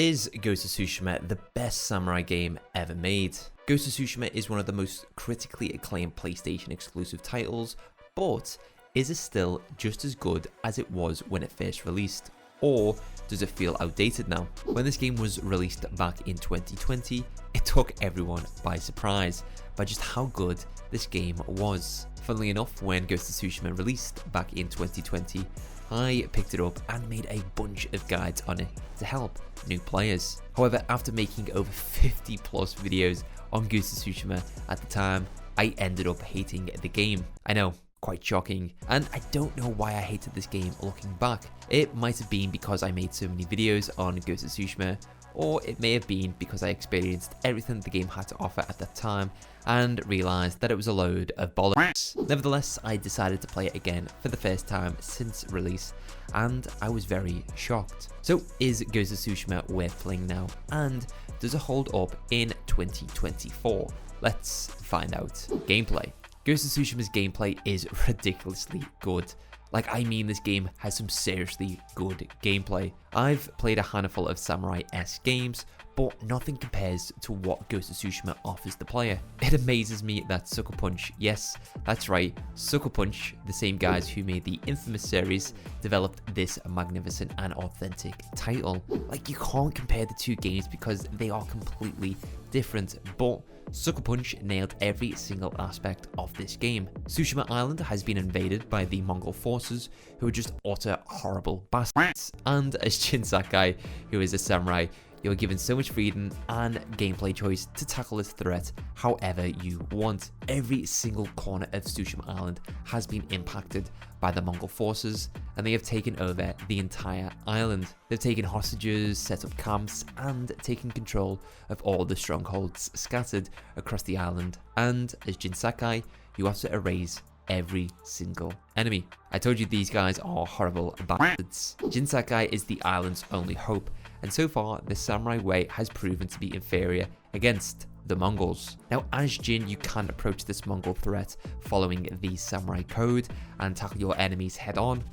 Is Ghost of Tsushima the best samurai game ever made? Ghost of Tsushima is one of the most critically acclaimed PlayStation exclusive titles, but is it still just as good as it was when it first released? Or does it feel outdated now? When this game was released back in 2020, it took everyone by surprise by just how good this game was. Funnily enough, when Ghost of Tsushima released back in 2020, I picked it up and made a bunch of guides on it to help new players. However, after making over 50 plus videos on Ghost of Tsushima at the time, I ended up hating the game. I know, quite shocking, and I don't know why I hated this game looking back. It might have been because I made so many videos on Ghost of Tsushima, or it may have been because I experienced everything the game had to offer at that time and realised that it was a load of bollocks. Nevertheless, I decided to play it again for the first time since release, and I was very shocked. So is Ghost of Tsushima worth playing now, and does it hold up in 2024? Let's find out. Gameplay. Ghost of Tsushima's gameplay is ridiculously good. Like, I mean, this game has some seriously good gameplay. I've played a handful of samurai-esque games, but nothing compares to what Ghost of Tsushima offers the player. It amazes me that Sucker Punch, yes, that's right, Sucker Punch, the same guys who made the infamous series, developed this magnificent and authentic title. Like, you can't compare the two games because they are completely different, but Sucker Punch nailed every single aspect of this game. Tsushima Island has been invaded by the Mongol forces, who are just utter horrible bastards, and as Jin Sakai, who is a samurai, you're given so much freedom and gameplay choice to tackle this threat however you want. Every single corner of Tsushima Island has been impacted by the Mongol forces, and they have taken over the entire island. They've taken hostages, set up camps, and taken control of all the strongholds scattered across the island. And as Jin Sakai, you have to erase every single enemy. I told you these guys are horrible bastards. Jin Sakai is the island's only hope, and so far the samurai way has proven to be inferior against the Mongols. Now, as Jin, you can approach this Mongol threat following the samurai code and tackle your enemies head on,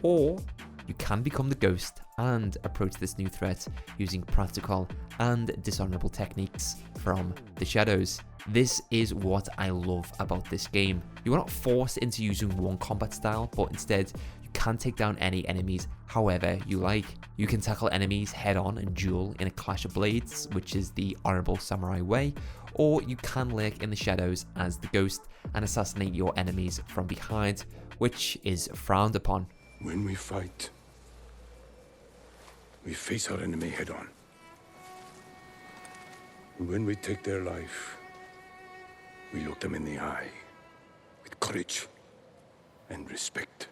or you can become the ghost and approach this new threat using practical and dishonorable techniques from the shadows. This is what I love about this game. You are not forced into using one combat style, but instead you can take down any enemies however you like. You can tackle enemies head on and duel in a clash of blades, which is the honorable samurai way, or you can lurk in the shadows as the ghost and assassinate your enemies from behind, which is frowned upon. When we fight, we face our enemy head on. When we take their life, we look them in the eye with courage and respect.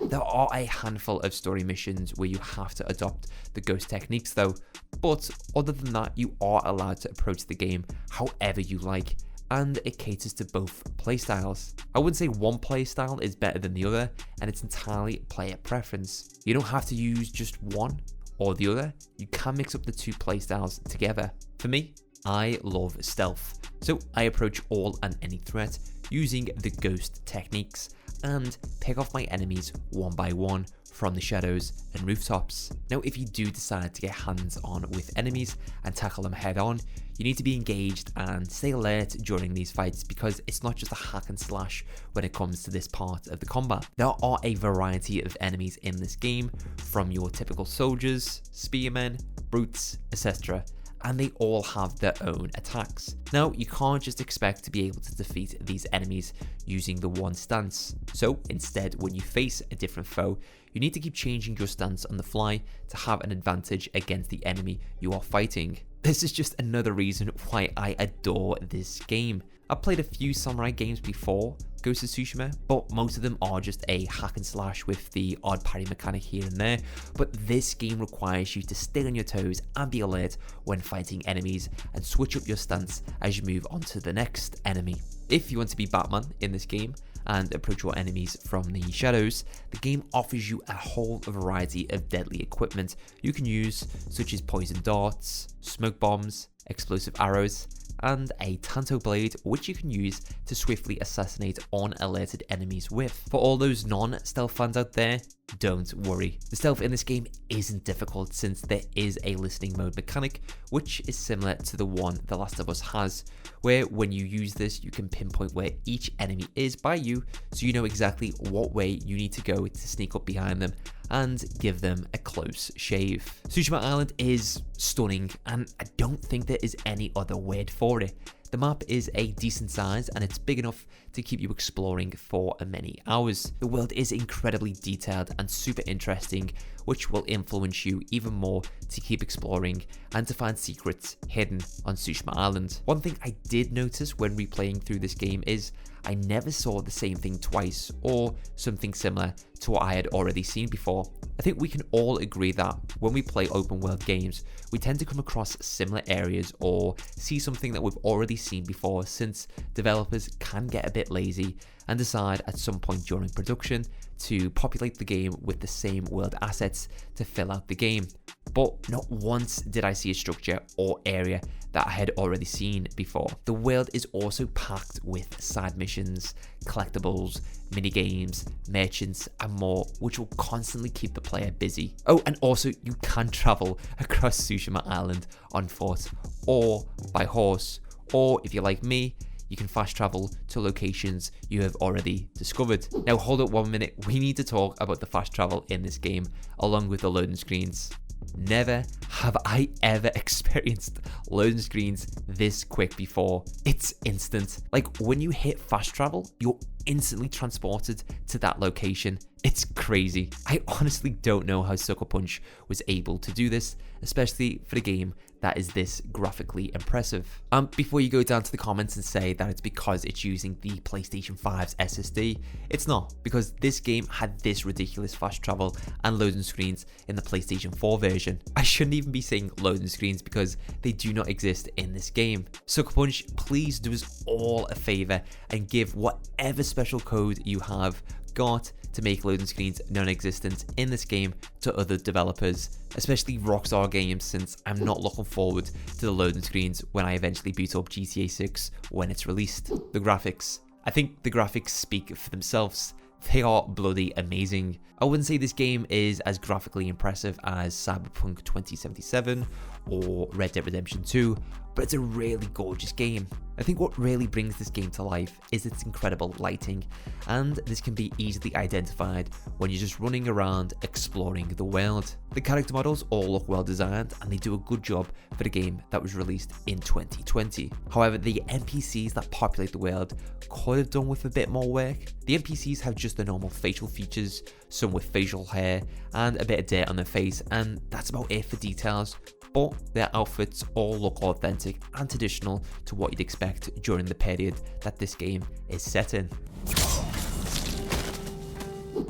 There are a handful of story missions where you have to adopt the ghost techniques though, but other than that, you are allowed to approach the game however you like, and it caters to both playstyles. I wouldn't say one playstyle is better than the other, and it's entirely player preference. You don't have to use just one or the other, you can mix up the two playstyles together. For me, I love stealth, so I approach all and any threat using the ghost techniques and pick off my enemies one by one from the shadows and rooftops. Now, if you do decide to get hands on with enemies and tackle them head on, you need to be engaged and stay alert during these fights, because it's not just a hack and slash when it comes to this part of the combat. There are a variety of enemies in this game, from your typical soldiers, spearmen, brutes, etc., and they all have their own attacks. Now, you can't just expect to be able to defeat these enemies using the one stance. So instead, when you face a different foe, you need to keep changing your stance on the fly to have an advantage against the enemy you are fighting. This is just another reason why I adore this game. I've played a few samurai games before Ghost of Tsushima, but most of them are just a hack and slash with the odd parry mechanic here and there. But this game requires you to stay on your toes and be alert when fighting enemies, and switch up your stance as you move on to the next enemy. If you want to be Batman in this game and approach your enemies from the shadows, the game offers you a whole variety of deadly equipment you can use, such as poison darts, smoke bombs, explosive arrows, and a Tanto blade, which you can use to swiftly assassinate unalerted enemies with. For all those non-stealth fans out there, don't worry. The stealth in this game isn't difficult since there is a listening mode mechanic, which is similar to the one The Last of Us has, where when you use this, you can pinpoint where each enemy is by you, so you know exactly what way you need to go to sneak up behind them and give them a close shave. Tsushima Island is stunning, and I don't think there is any other word for it. The map is a decent size and it's big enough to keep you exploring for many hours. The world is incredibly detailed and super interesting, which will influence you even more to keep exploring and to find secrets hidden on Tsushima Island. One thing I did notice when replaying through this game is I never saw the same thing twice or something similar to what I had already seen before. I think we can all agree that when we play open world games, we tend to come across similar areas or see something that we've already seen before, since developers can get a bit lazy and decide at some point during production to populate the game with the same world assets to fill out the game. But not once did I see a structure or area that I had already seen before. The world is also packed with side missions, collectibles, minigames, merchants, and more, which will constantly keep the player busy. Oh, and also you can travel across Tsushima Island on foot or by horse, or if you're like me, you can fast travel to locations you have already discovered. Now hold up 1 minute, we need to talk about the fast travel in this game along with the loading screens. Never have I ever experienced loading screens this quick before. It's instant. Like when you hit fast travel, you're instantly transported to that location. It's crazy. I honestly don't know how Sucker Punch was able to do this, especially for a game that is this graphically impressive. Before you go down to the comments and say that it's because it's using the PlayStation 5's SSD, it's not, because this game had this ridiculous fast travel and loading screens in the PlayStation 4 version. I shouldn't even be saying loading screens because they do not exist in this game. Sucker Punch, please do us all a favor and give whatever special code you have got to make loading screens non-existent in this game to other developers, especially Rockstar Games, since I'm not looking forward to the loading screens when I eventually boot up GTA 6 when it's released. The graphics. I think the graphics speak for themselves. They are bloody amazing. I wouldn't say this game is as graphically impressive as Cyberpunk 2077 or Red Dead Redemption 2, but it's a really gorgeous game. I think what really brings this game to life is its incredible lighting, and this can be easily identified when you're just running around exploring the world. The character models all look well designed and they do a good job for the game that was released in 2020. However, the NPCs that populate the world could have done with a bit more work. The NPCs have just the normal facial features, some with facial hair and a bit of dirt on their face, and that's about it for details. But their outfits all look authentic and traditional to what you'd expect during the period that this game is set in.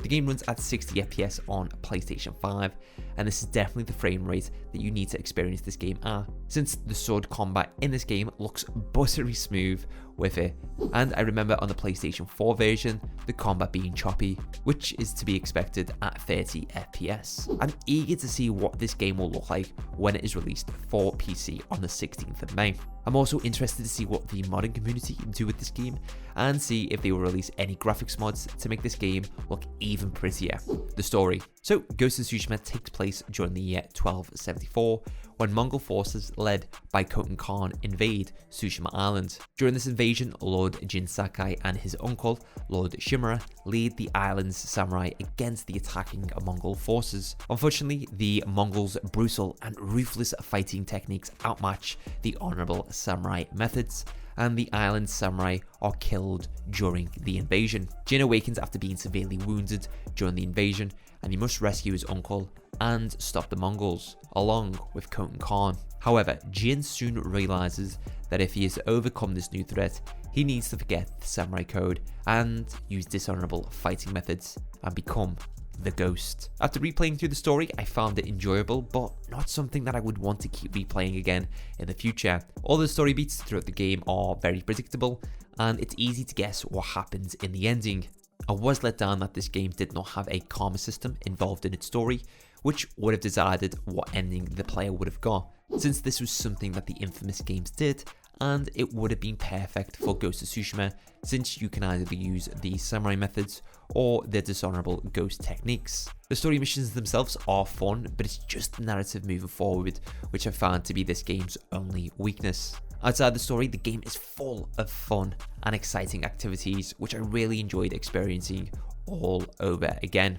The game runs at 60 FPS on PlayStation 5, and this is definitely the frame rate that you need to experience this game at, since the sword combat in this game looks buttery smooth with it. And I remember on the PlayStation 4 version, the combat being choppy, which is to be expected at 30 FPS. I'm eager to see what this game will look like when it is released for PC on the 16th of May. I'm also interested to see what the modding community do with this game and see if they will release any graphics mods to make this game look even prettier. The story. So Ghost of Tsushima takes place during the year 1274 when Mongol forces led by Khotun Khan invade Tsushima Island. During this invasion, Lord Jin Sakai and his uncle, Lord Shimura, lead the island's samurai against the attacking Mongol forces. Unfortunately, the Mongols' brutal and ruthless fighting techniques outmatch the honorable samurai methods, and the island's samurai are killed during the invasion. Jin awakens after being severely wounded during the invasion, and he must rescue his uncle and stop the Mongols, along with Khotun Khan. However, Jin soon realizes that if he is to overcome this new threat, he needs to forget the samurai code and use dishonorable fighting methods and become the Ghost. After replaying through the story, I found it enjoyable, but not something that I would want to keep replaying again in the future. All the story beats throughout the game are very predictable, and it's easy to guess what happens in the ending. I was let down that this game did not have a karma system involved in its story, which would have decided what ending the player would have got. Since this was something that the Infamous games did, and it would have been perfect for Ghost of Tsushima since you can either use the samurai methods or the dishonorable ghost techniques. The story missions themselves are fun, but it's just the narrative moving forward which I found to be this game's only weakness. Outside the story, the game is full of fun and exciting activities which I really enjoyed experiencing all over again.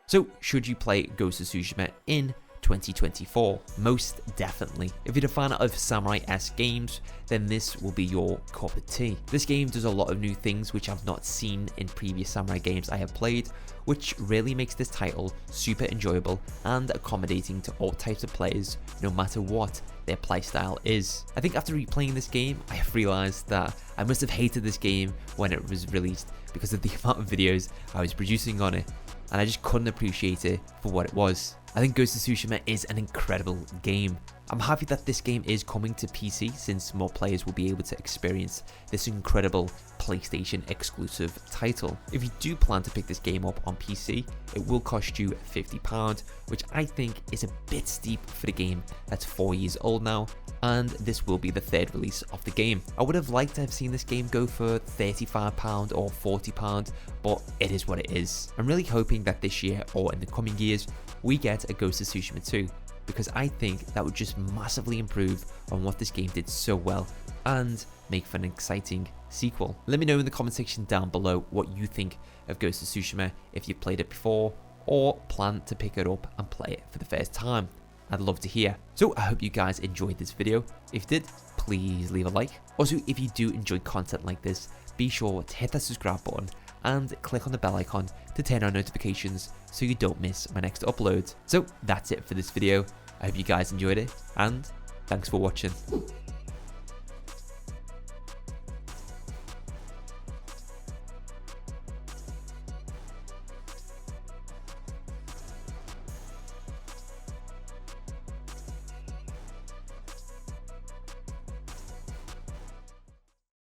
So should you play Ghost of Tsushima in 2024? Most definitely. If you're a fan of samurai-esque games, then this will be your cup of tea. This game does a lot of new things which I've not seen in previous samurai games I have played, which really makes this title super enjoyable and accommodating to all types of players, no matter what their playstyle is. I think after replaying this game, I have realized that I must have hated this game when it was released because of the amount of videos I was producing on it, and I just couldn't appreciate it for what it was. I think Ghost of Tsushima is an incredible game. I'm happy that this game is coming to PC since more players will be able to experience this incredible PlayStation exclusive title. If you do plan to pick this game up on PC, it will cost you £50, which I think is a bit steep for the game that's 4 years old now, and this will be the third release of the game. I would have liked to have seen this game go for £35 or £40, but it is what it is. I'm really hoping that this year or in the coming years, we get a Ghost of Tsushima 2, because I think that would just massively improve on what this game did so well and make for an exciting sequel. Let me know in the comment section down below what you think of Ghost of Tsushima, if you've played it before or plan to pick it up and play it for the first time. I'd love to hear. So I hope you guys enjoyed this video. If you did, please leave a like. Also, if you do enjoy content like this, be sure to hit that subscribe button and click on the bell icon to turn on notifications so you don't miss my next upload. So that's it for this video. I hope you guys enjoyed it, and thanks for watching.